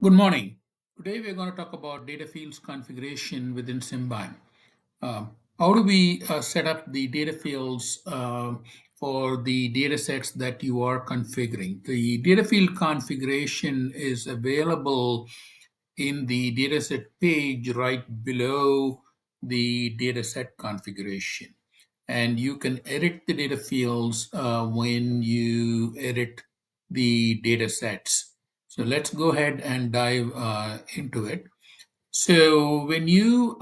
Good morning. Today we're going to talk about data fields configuration within SIMBYM. How do we set up the data fields for the data sets that you are configuring? The data field configuration is available in the dataset page right below the dataset configuration. And you can edit the data fields when you edit the data sets. So let's go ahead and dive into it. So when you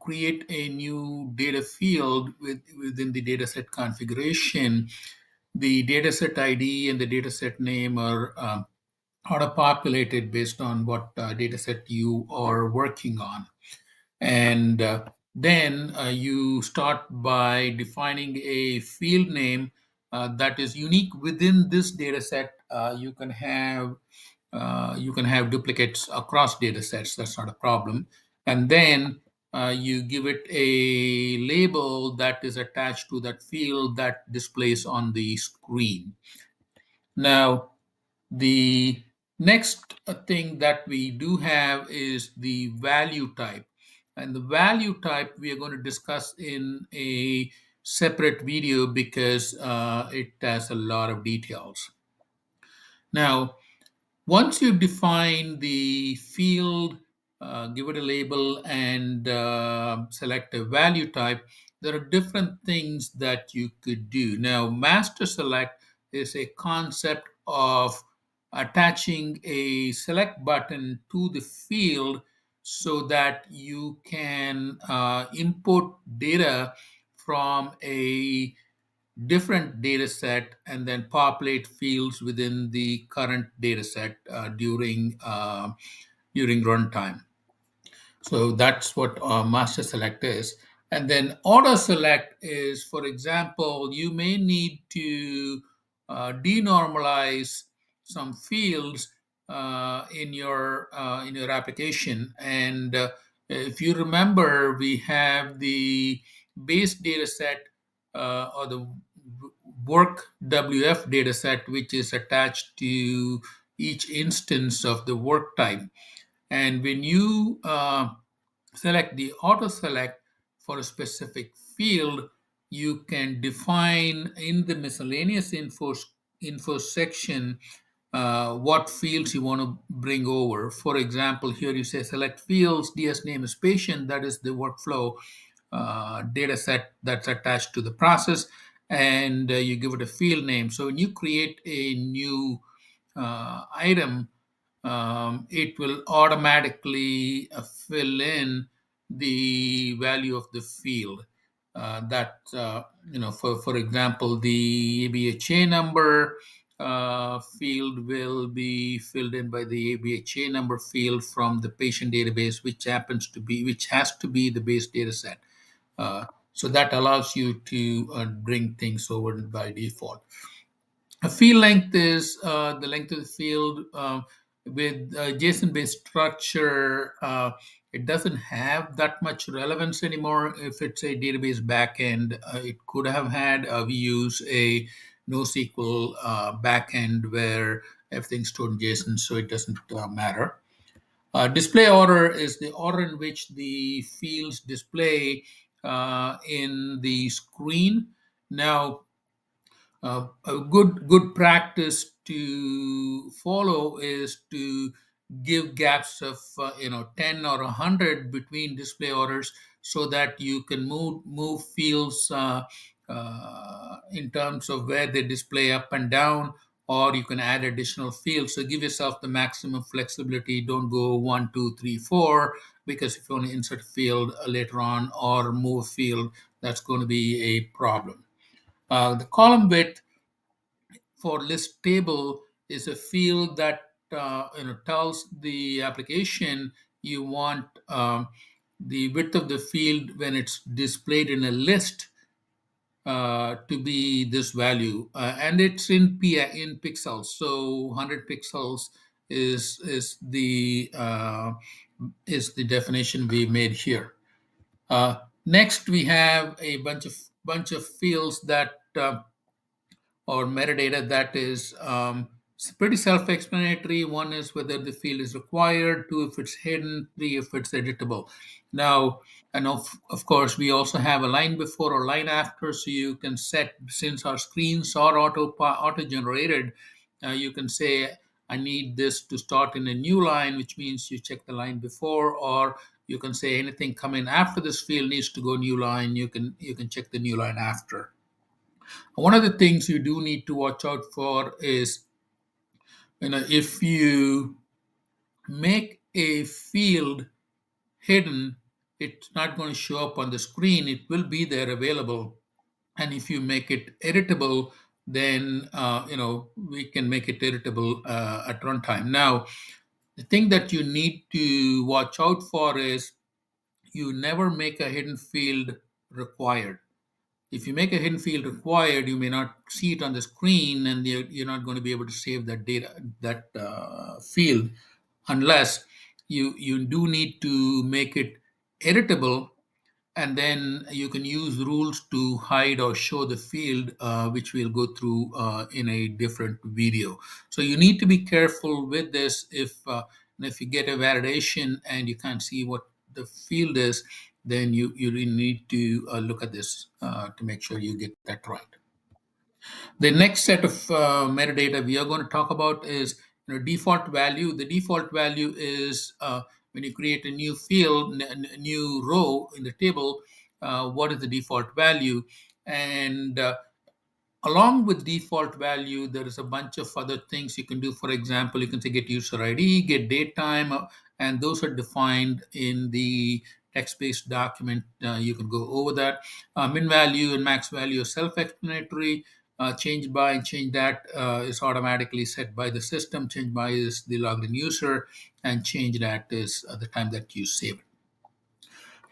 create a new data field within the dataset configuration, the dataset ID and the dataset name are auto-populated based on what dataset you are working on. And then you start by defining a field name that is unique within this data set. You can have duplicates across data sets. That's not a problem. And then you give it a label that is attached to that field that displays on the screen. Now, the next thing that we do have is the value type. And the value type we are going to discuss in a separate video because it has a lot of details. Now, once you define the field, give it a label, and select a value type, there are different things that you could do. Now, master select is a concept of attaching a select button to the field so that you can input data from a different data set and then populate fields within the current data set during runtime. So that's what master select is. And then auto select is, for example, you may need to denormalize some fields in your application. And if you remember, we have the base data set or the work WF data set, which is attached to each instance of the work type. And when you select the auto select for a specific field, you can define in the miscellaneous info section what fields you want to bring over. For example, here you say select fields, DS name is patient, that is the workflow data set that's attached to the process, and you give it a field name. So when you create a new item, it will automatically fill in the value of the field. For example, the ABHA number field will be filled in by the ABHA number field from the patient database, which has to be the base data set. So that allows you to bring things over by default. A field length is the length of the field with JSON-based structure. It doesn't have that much relevance anymore. If it's a database backend, it could have had. We use a NoSQL backend where everything's stored in JSON, so it doesn't matter. Display order is the order in which the fields display in the screen. Now, a good practice to follow is to give gaps of 10 or 100 between display orders so that you can move fields in terms of where they display up and down, or you can add additional fields. So give yourself the maximum flexibility. Don't go 1 2 3 4, because if you want to insert a field later on or move a field, that's going to be a problem. The column width for list table is a field that tells the application you want the width of the field when it's displayed in a list to be this value, and it's in pixels. So 100 pixels is the definition we made here. Next, we have a bunch of fields that or metadata that is It's pretty self-explanatory. One is whether the field is required, two if it's hidden, three if it's editable. Now, and of course, we also have a line before or line after, so you can set, since our screens are auto-generated, you can say, I need this to start in a new line, which means you check the line before, or you can say anything coming after this field needs to go new line. You can check the new line after. One of the things you do need to watch out for is, if you make a field hidden, it's not going to show up on the screen. It will be there available. And if you make it editable, then we can make it editable at runtime. Now, the thing that you need to watch out for is you never make a hidden field required. If you make a hidden field required, you may not see it on the screen, and you're not going to be able to save that data, that field, unless you do need to make it editable, and then you can use rules to hide or show the field, which we'll go through in a different video. So you need to be careful with this. If you get a validation and you can't see what the field is, then you really need to look at this to make sure you get that right. The next set of metadata we are going to talk about is default value. The default value is when you create a new field, a new row in the table, what is the default value? And along with default value, there is a bunch of other things you can do. For example, you can say get user ID, get date time, and those are defined in the text-based document. You can go over that. Min value and max value are self-explanatory. Change by and change that is automatically set by the system. Change by is the logged in user, and change that is the time that you save it.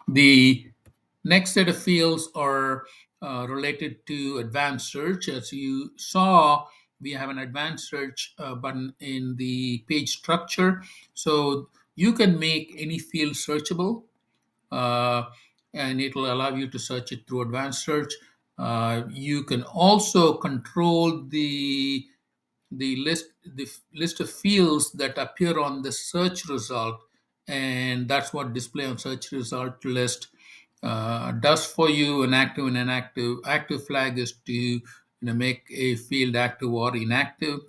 The next set of fields are related to advanced search. As you saw, we have an advanced search button in the page structure. So you can make any field searchable, uh, and it will allow you to search it through advanced search. You can also control the list of fields that appear on the search result, and that's what display on search result list does for you. An active and active flag is to make a field active or inactive,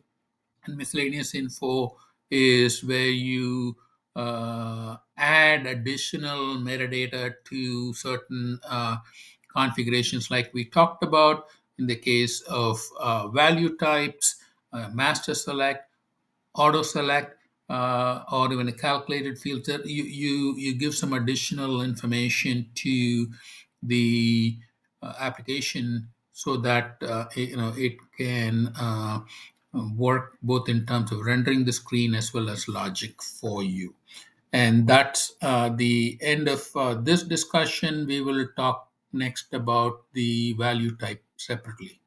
and miscellaneous info is where you add additional metadata to certain configurations, like we talked about in the case of value types, master select, auto select, or even a calculated filter. You give some additional information to the application so that it can work both in terms of rendering the screen as well as logic for you. And that's the end of this discussion. We will talk next about the value type separately.